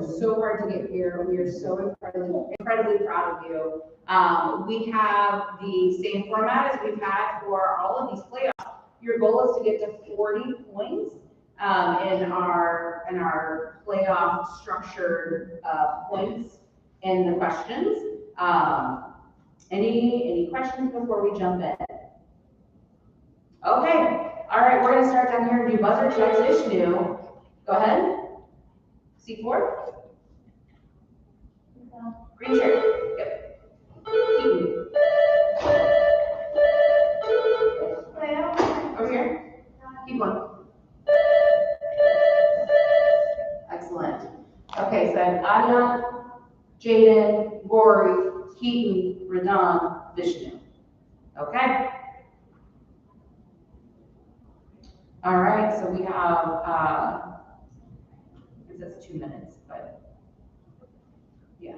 so hard to get here. We are so incredibly proud of you. We have the same format as we've had for all of these playoffs. Your goal is to get to 40 points in our playoff structured points in the questions. Any questions before we jump in? Okay, all right, we're gonna start down here and do buzzer checks. Ishnu, go ahead. C4? Green chair, yep. Keaton. Over here, keep going. Excellent. Okay, so I have Anya, Jaden, Rory, Keaton, Radon, Vishnu. Okay? All right, so we have, it says 2 minutes, but yeah.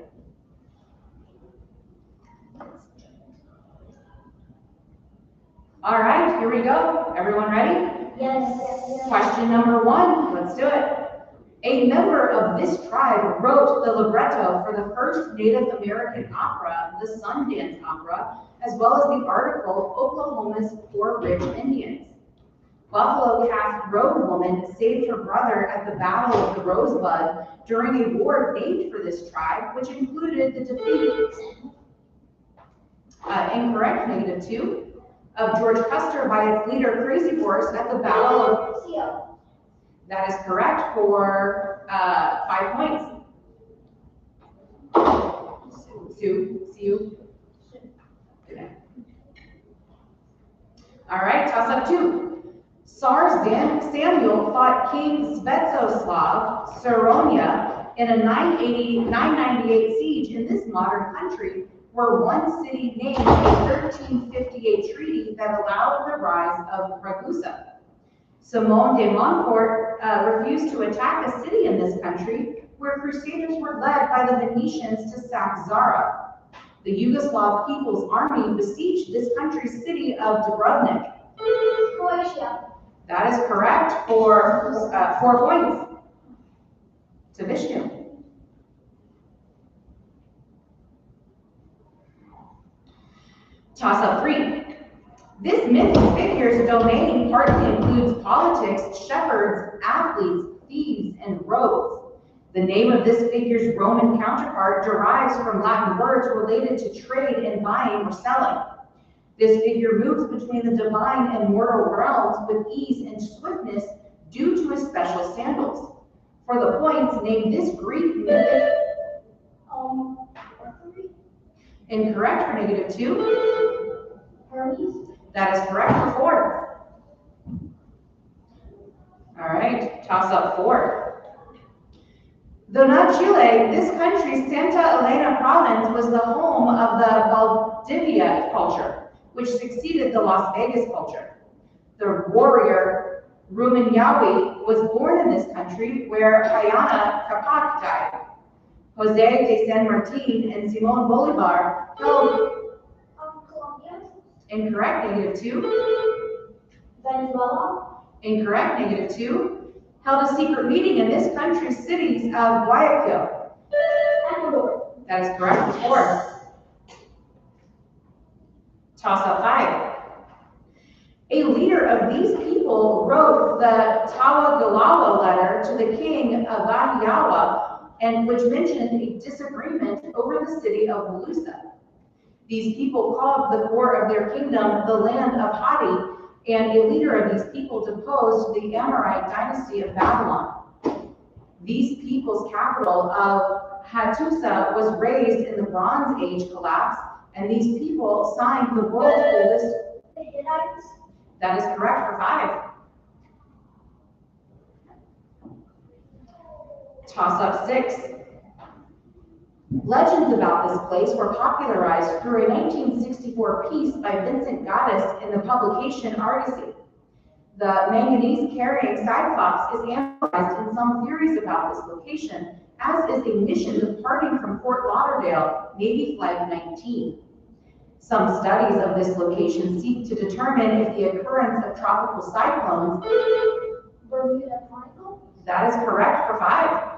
All right, here we go. Everyone ready? Yes. Question number 1, let's do it. A member of this tribe wrote the libretto for the first Native American opera, the Sundance Opera, as well as the article, Oklahoma's Poor Rich Indians. Buffalo Calf Road Woman saved her brother at the Battle of the Rosebud during a war named for this tribe, which included the defeat, incorrect, -2, of George Custer by its leader Crazy Horse at the Battle of... That is correct for 5 points. Sue. Okay. All right, toss up 2. Tsar Samuel fought King Svetsoslav Soronia in a 998 siege in this modern country, where one city named a 1358 treaty that allowed the rise of Ragusa. Simon de Montfort refused to attack a city in this country, where crusaders were led by the Venetians to sack Zara. The Yugoslav People's Army besieged this country's city of Dubrovnik. Croatia. That is correct for 4 points to Vishnu. Toss up 3. This mythic figure's domain partly includes politics, shepherds, athletes, thieves, and rogues. The name of this figure's Roman counterpart derives from Latin words related to trade and buying or selling. This figure moves between the divine and mortal realms with ease and swiftness due to his special sandals. For the points, name this Greek mythic. Incorrect for -2. Hermes. That is correct for 4. All right, toss up 4. Though not Chile, this country's Santa Elena province was the home of the Valdivia culture, which succeeded the Las Vegas culture. The warrior Rumiñahui was born in this country, where Hayana Capac died. Jose de San Martin and Simon Bolivar held... Colombia. Incorrect, -2. Venezuela. Incorrect, -2. Held a secret meeting in this country's cities of Guayaquil. Ecuador. That is correct for 4. Toss up 5. A leader of these people wrote the Tawagalawa letter to the king of Bahiawa, and which mentioned a disagreement over the city of Malusa. These people called the core of their kingdom the land of Hadi, and a leader of these people deposed the Amorite dynasty of Babylon. These people's capital of Hattusa was raised in the Bronze Age collapse, and these people signed the world's oldest... The Hittites. That is correct for 5. Toss up 6. Legends about this place were popularized through a 1964 piece by Vincent Gaddis in the publication Argosy. The manganese-carrying Cyclops is analyzed in some theories about this location, as is a mission departing from Fort Lauderdale, Navy Flight 19. Some studies of this location seek to determine if the occurrence of tropical cyclones... Bermuda Triangle. That is correct for 5.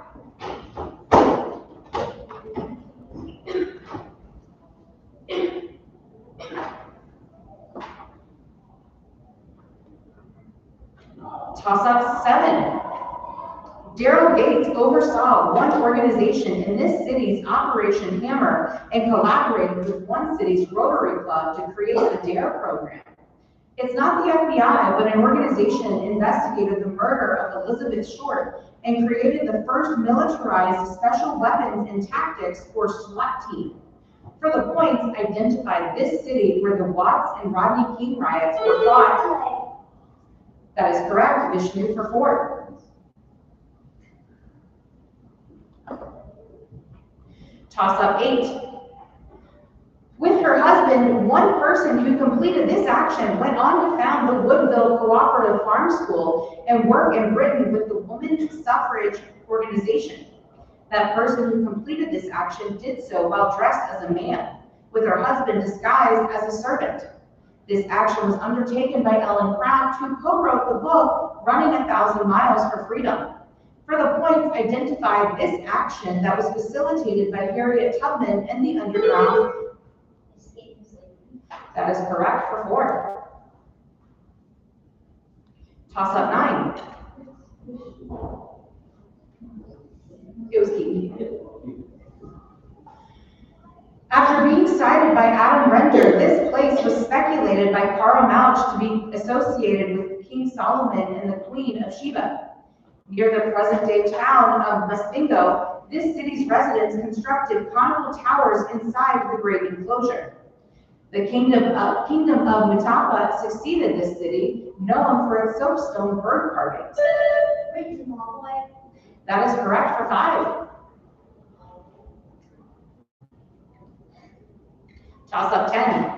Toss-up 7. Daryl Gates oversaw one organization in this city's Operation Hammer and collaborated with one city's Rotary Club to create the DARE program. It's not the FBI, but an organization investigated the murder of Elizabeth Short and created the first militarized special weapons and tactics or SWAT team. For the points, identify this city where the Watts and Rodney King riots were fought. That is correct, Vishnu for 4. Toss-up 8. With her husband, one person who completed this action went on to found the Woodville Cooperative Farm School and work in Britain with the Women's Suffrage Organization. That person who completed this action did so while dressed as a man, with her husband disguised as a servant. This action was undertaken by Ellen Craft, who co-wrote the book, Running 1,000 Miles for Freedom. For the points, identify this action that was facilitated by Harriet Tubman and the Underground. That is correct for 4. Toss-up 9. It was Keaton. After being cited by Adam Render, this place was speculated by Karl Mauch to be associated with King Solomon and the Queen of Sheba. Near the present-day town of Muskingum, this city's residents constructed conical towers inside the great enclosure. The kingdom of Mutapa succeeded this city, known for its soapstone bird carvings. That is correct for 5. Toss-up 10.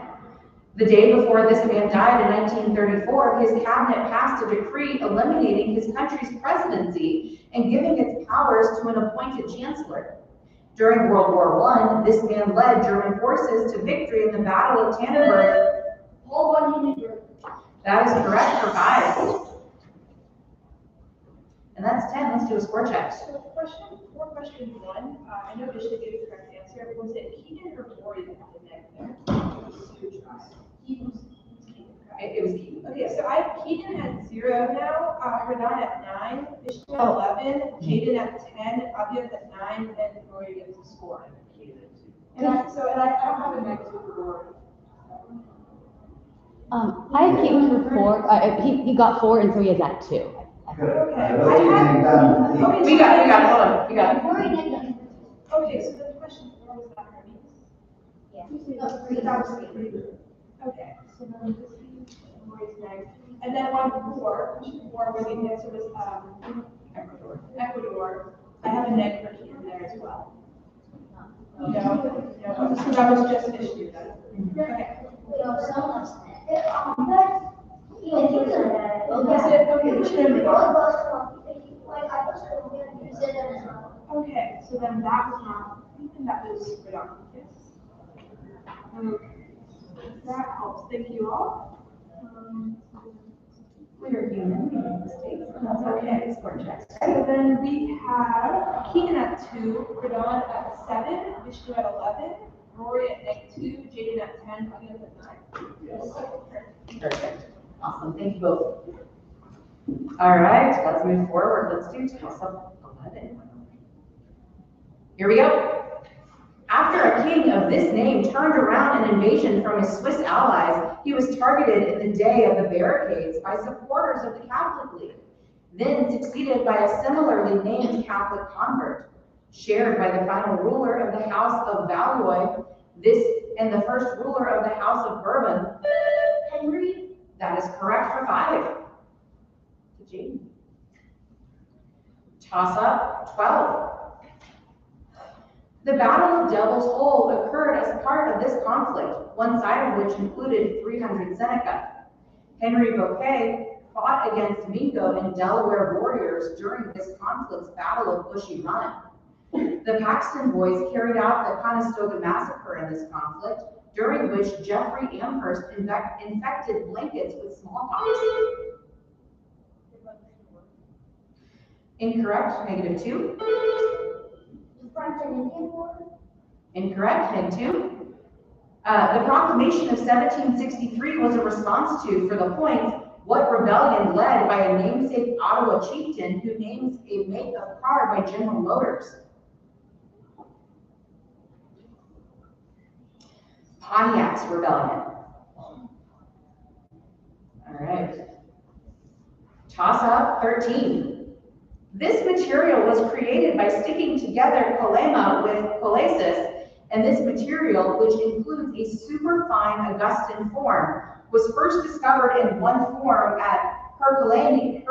The day before this man died in 1934, his cabinet passed a decree eliminating his country's presidency and giving its powers to an appointed chancellor. During World War I, this man led German forces to victory in the Battle of Tannenberg. That is correct for 5. And that's 10. Let's do a score check. So for question 1, I know Bishop gave the correct answer. Was it Keaton or Maury that had the neck there? It was Keaton. Okay, so Keaton at 0 now, Renan at 9, Bishop at 11, Jaden at 10, Abiyat at 9, and Maury gets a score. And I don't have a negative for I have Keaton for 4. He got 4, and so he is at 2. Okay. We got it, hold on, we got it. Okay, so the question 4 was about Hermes. Okay, so then this is Maury's next. And then on 4, question 4, where the answer was Ecuador. I have a neg for Keaton there as well. No, so that was just issue then. Okay. Okay, so then that was not, that was redundant. Okay, that helps. Thank you all. We are human, we make mistakes, and that's okay, score checks. So then we have Keaton at 2, Renan at 7, Vishnu at 11, Rory at 2, Jaden at 10, Abiyat at 9. Perfect. Awesome, thank you both. All right, let's move forward. Let's do toss-up 11. Here we go. After a king of this name turned around an invasion from his Swiss allies, he was targeted in the day of the barricades by supporters of the Catholic League, then succeeded by a similarly named Catholic convert, shared by the final ruler of the House of Valois, and the first ruler of the House of Bourbon. Henry. That is correct for 5. To Jaden. Toss up 12. The Battle of Devil's Hole occurred as part of this conflict, one side of which included 300 Seneca. Henry Bouquet fought against Mingo and Delaware warriors during this conflict's Battle of Bushy Run. The Paxton Boys carried out the Conestoga Massacre in this conflict, during which Jeffrey Amherst infected blankets with smallpox. Incorrect, -2. Incorrect, -2. The proclamation of 1763 was a response to, for the points, What rebellion led by a namesake Ottawa chieftain who names a make of car by General Motors? Pontiac's rebellion. All right. Toss up 13. This material was created by sticking together polema with polesis, and this material, which includes a superfine Augustan form, was first discovered in one form at Herculaneum.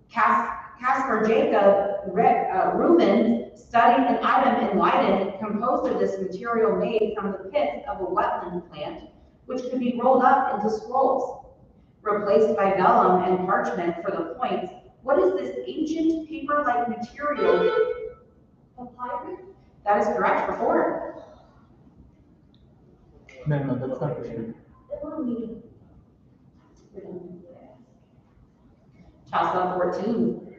Caspar Jacob Reuben studied an item in Leiden composed of this material made from the pith of a wetland plant, which could be rolled up into scrolls. Replaced by vellum and parchment for the points, what is this ancient paper-like material? Papyrus? That is correct for 4. No, that's not true. Toss up 14.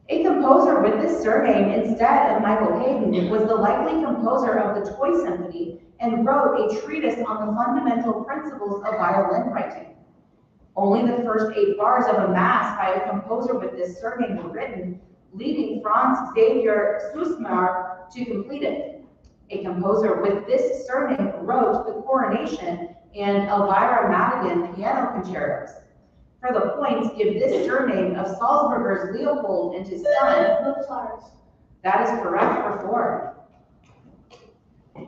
A composer with this surname instead of Michael Haydn was the likely composer of the Toy Symphony and wrote a treatise on the fundamental principles of violin writing. Only the first 8 bars of a mass by a composer with this surname were written, leaving Franz Xavier Sussmayer to complete it. A composer with this surname wrote the Coronation and Elvira Madigan piano concertos. For the points, give this surname of Salzburger's Leopold and his son. Mozart. That is correct for 4.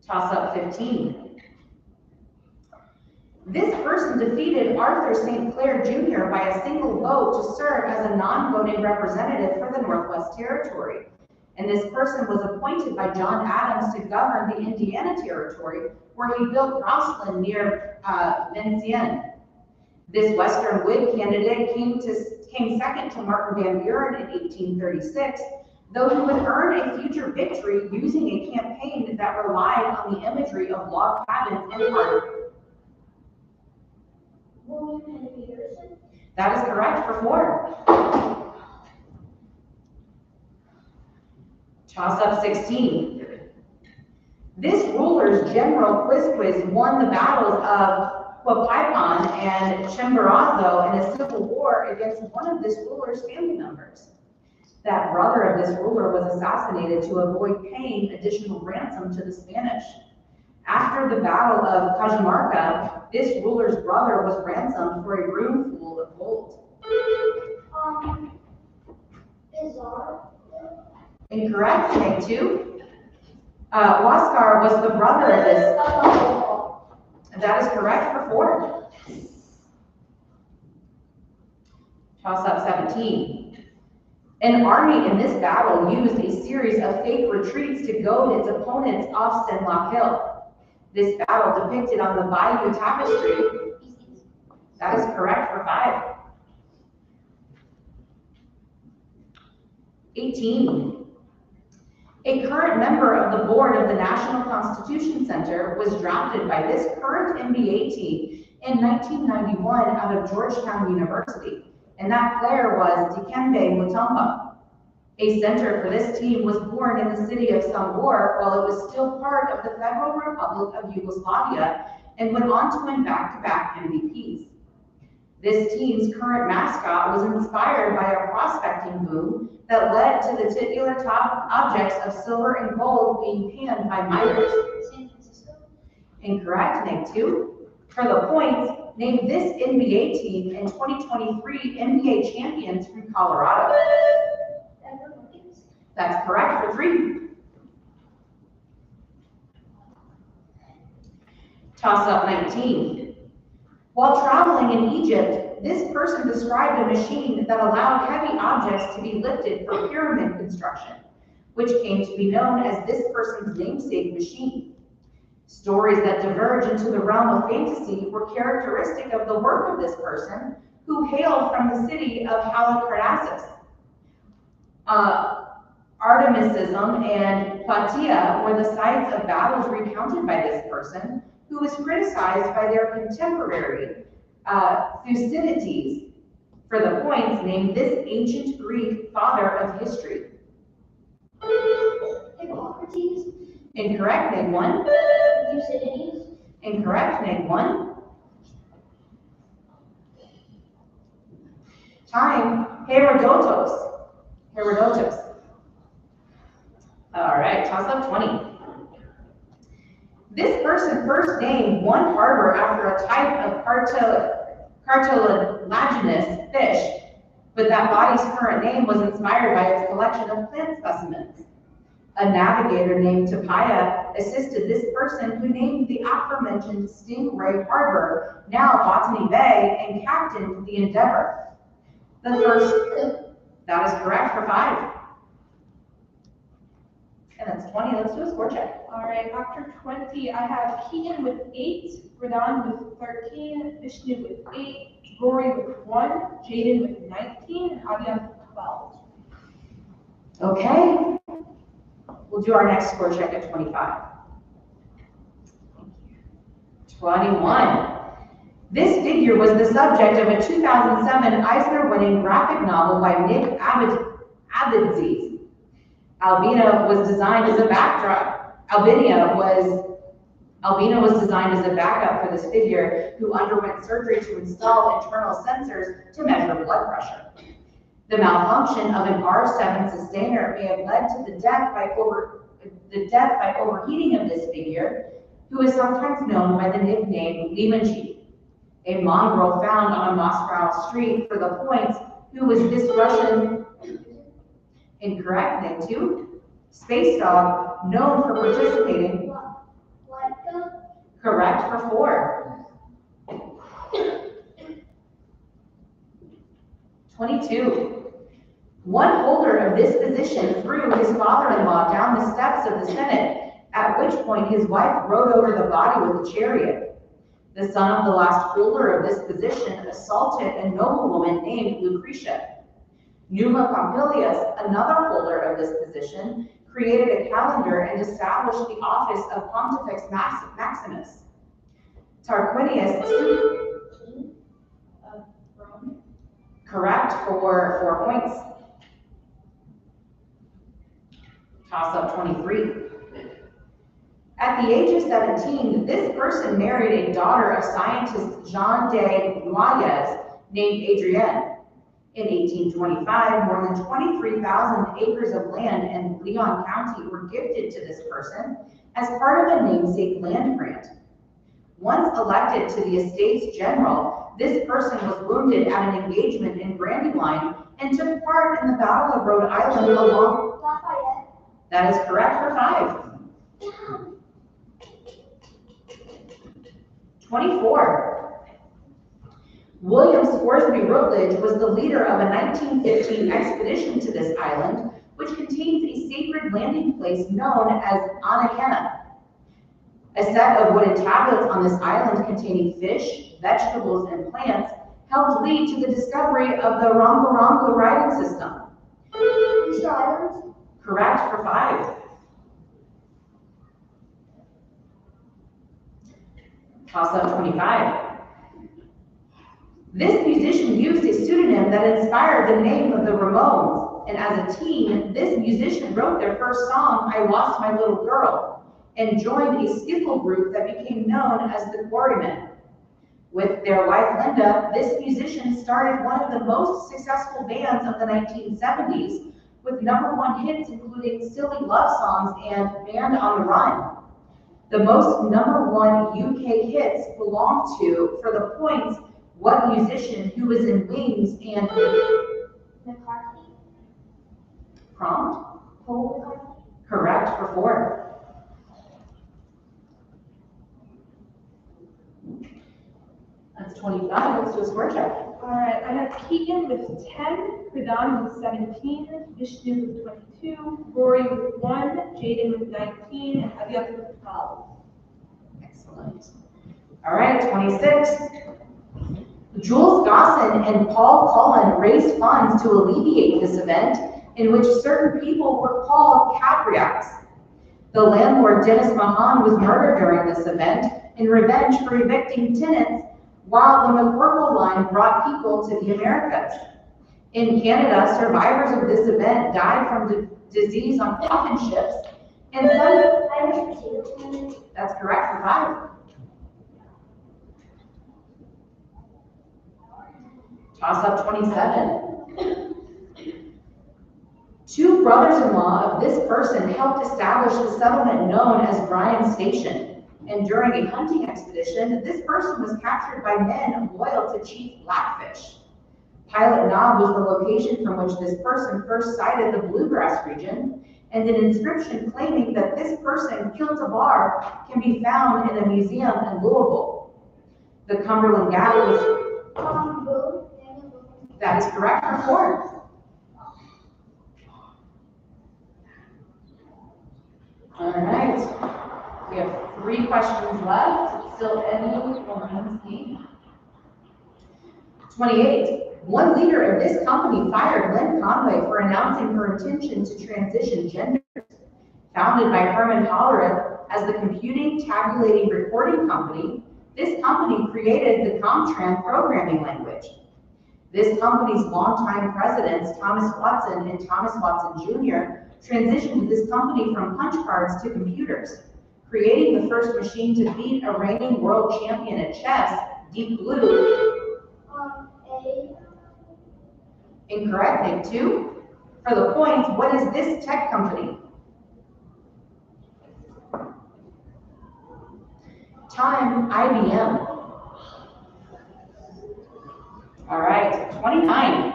Toss up 15. This person defeated Arthur St. Clair Jr. by a single vote to serve as a non-voting representative for the Northwest Territory. And this person was appointed by John Adams to govern the Indiana Territory, where he built Rosslyn near Vincennes. This Western Whig candidate came second to Martin Van Buren in 1836, though he would earn a future victory using a campaign that relied on the imagery of log cabins and park. William Henry Harrison. That is correct for 4. Toss up 16. This ruler's general Quizquiz won the battles of Huapaipan and Chimborazo in a civil war against one of this ruler's family members. That brother of this ruler was assassinated to avoid paying additional ransom to the Spanish. After the Battle of Cajamarca, this ruler's brother was ransomed for a room full of gold. Bizarre. Incorrect, take 2. Huascar was the brother of this. That is correct for 4. Toss up 17. An army in this battle used a series of fake retreats to goad its opponents off Senlac Hill. This battle depicted on the Bayeux Tapestry. That is correct for 5. 18. A current member of the board of the National Constitution Center was drafted by this current NBA team in 1991 out of Georgetown University, and that player was Dikembe Mutombo. A center for this team was born in the city of Sombor while it was still part of the Federal Republic of Yugoslavia and went on to win back-to-back MVPs. This team's current mascot was inspired by a prospecting boom that led to the titular top objects of silver and gold being panned by miners. San Francisco. Incorrect, name 2. For the points, name this NBA team and 2023 NBA champions from Colorado. That's correct for 3. Toss up 19. While traveling in Egypt, this person described a machine that allowed heavy objects to be lifted for pyramid construction, which came to be known as this person's namesake machine. Stories that diverge into the realm of fantasy were characteristic of the work of this person, who hailed from the city of Halicarnassus. Artemisism and Plataea were the sites of battles recounted by this person, who was criticized by their contemporary Thucydides. For the points, name this ancient Greek father of history. Hippocrates. Incorrect, name 1. Thucydides. Incorrect, correct. Name 1. Time, Herodotus. Herodotus. All right, toss up 20. This person first named one harbor after a type of cartilaginous fish, but that body's current name was inspired by its collection of plant specimens. A navigator named Tapia assisted this person who named the aforementioned Stingray Harbor, now Botany Bay, and captained the Endeavor. The first, that is correct for 5. And that's 20. Let's do a score check. All right, after 20, I have Keaton with 8, Radan with 13, Vishnu with 8, Rory with 1, Jaden with 19, and Adia with 12. Okay. We'll do our next score check at 25. 21. This figure was the subject of a 2007 Eisner-winning graphic novel by Nick Abadzis. Albina was designed as a backdrop. Albina was designed as a backup for this figure who underwent surgery to install internal sensors to measure blood pressure. The malfunction of an R7 sustainer may have led to the death by overheating of this figure, who is sometimes known by the nickname Limanchi, a mongrel found on a Moscow street for the points, who was this Russian. Incorrect. Name 2. Space dog, known for participating. Correct for 4. 22. One holder of this position threw his father-in-law down the steps of the Senate, at which point his wife rode over the body with a chariot. The son of the last holder of this position assaulted a noblewoman named Lucretia. Numa Pompilius, another holder of this position, created a calendar and established the office of Pontifex Maximus. Tarquinius, King of Rome. correct for 4 points. Toss up 23. At the age of 17, this person married a daughter of scientist Jean de Noyes named Adrienne. In 1825, more than 23,000 acres of land in Leon County were gifted to this person as part of a namesake land grant. Once elected to the Estates General, this person was wounded at an engagement in Brandywine and took part in the Battle of Rhode Island along. Lafayette. That is correct for 5. 24. William Scoresby Rutledge was the leader of a 1915 expedition to this island, which contains a sacred landing place known as Anakena. A set of wooden tablets on this island containing fish, vegetables, and plants helped lead to the discovery of the Rongo writing system. Easter Islands. Correct for 5. Toss up 25. This musician used a pseudonym that inspired the name of the Ramones, and as a teen, this musician wrote their first song, I Lost My Little Girl, and joined a skiffle group that became known as the Quarrymen. With their wife Linda, this musician started one of the most successful bands of the 1970s, with #1 hits including Silly Love Songs and Band on the Run. The most #1 UK hits belong to, for the points, What Musician, Who Was in Wings, and McCarthy. Prompt. Paul McCartney. Correct for 4. That's 25. Let's do a score check. All right, I have Keegan with 10, Radan with 17, Vishnu with 22, Rory with 1, Jaden with 19, and Adia with 12. Excellent. All right, 26. Jules Gosson and Paul Cullen raised funds to alleviate this event, in which certain people were called capriacs. The landlord Dennis Mahan was murdered during this event in revenge for evicting tenants, while the McCorkle line brought people to the Americas. In Canada, survivors of this event died from disease on coffin ships, and some. Irish potato cannon. That's correct for 5. Toss up 27. Two brothers-in-law of this person helped establish the settlement known as Bryan Station. And during a hunting expedition, this person was captured by men loyal to Chief Blackfish. Pilot Knob was the location from which this person first sighted the Bluegrass region, and an inscription claiming that this person killed a bar can be found in a museum in Louisville. The Cumberland Gap was... That is correct for 4. All right, we have 3 questions left. Still any for me. 28. One leader of this company fired Lynn Conway for announcing her intention to transition genders. Founded by Herman Hollerith as the computing, tabulating, recording company, this company created the ComTran programming language. This company's longtime presidents, Thomas Watson and Thomas Watson Jr., transitioned this company from punch cards to computers, creating the first machine to beat a reigning world champion at chess, Deep Blue. A. Incorrect, name 2. For the point, what is this tech company? Time, IBM. All right, 29.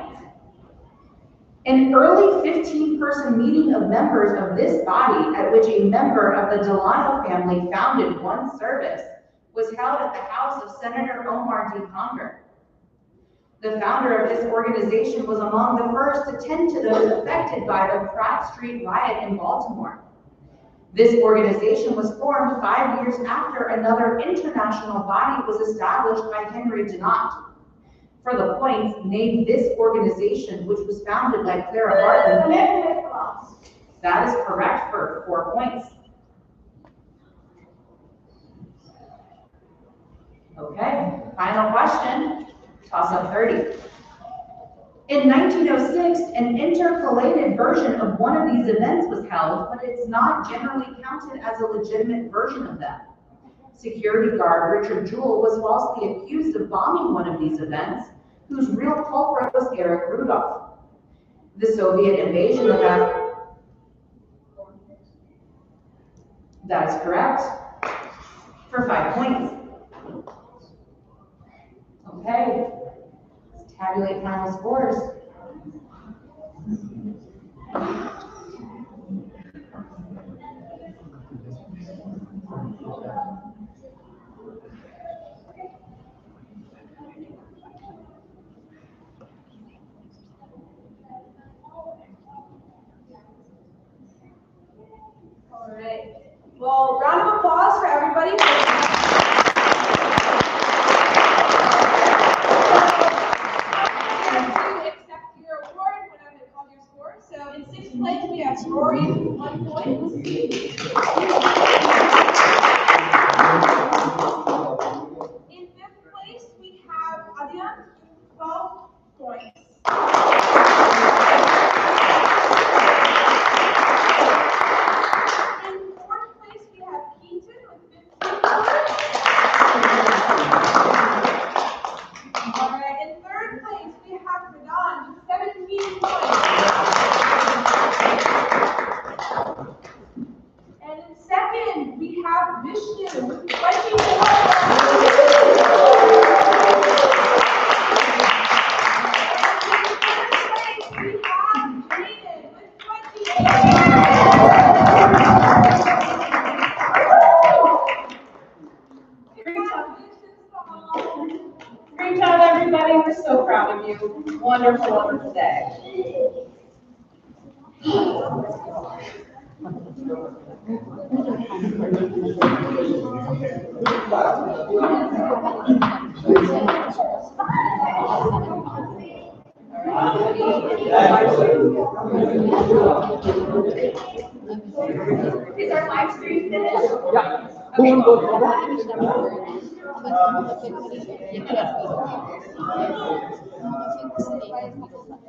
An early 15-person meeting of members of this body at which a member of the Delano family founded one service was held at the house of Senator Omar D. Conger. The founder of this organization was among the first to tend to those affected by the Pratt Street riot in Baltimore. This organization was formed 5 years after another international body was established by Henry Dunant. For the point, name this organization, which was founded by Clara Barton. American Red Cross. That is correct for 4 points. Okay, final question. Toss up 30. In 1906, an intercalated version of one of these events was held, but it's not generally counted as a legitimate version of them. Security guard Richard Jewell was falsely accused of bombing one of these events, whose real culprit was Eric Rudolph. The Soviet invasion of Afghanistan. That is correct. For 5 points. Okay. Let's tabulate final scores. All right. Well, round of applause for everybody. To accept your award when I'm going to call your score. So in 6th place we have Rory, 1 point. In 5th place we have Adrian, 12 points. Great job, everybody. We're so proud of you. Wonderful, wonderful day. Is our live stream finished? Yeah. Okay.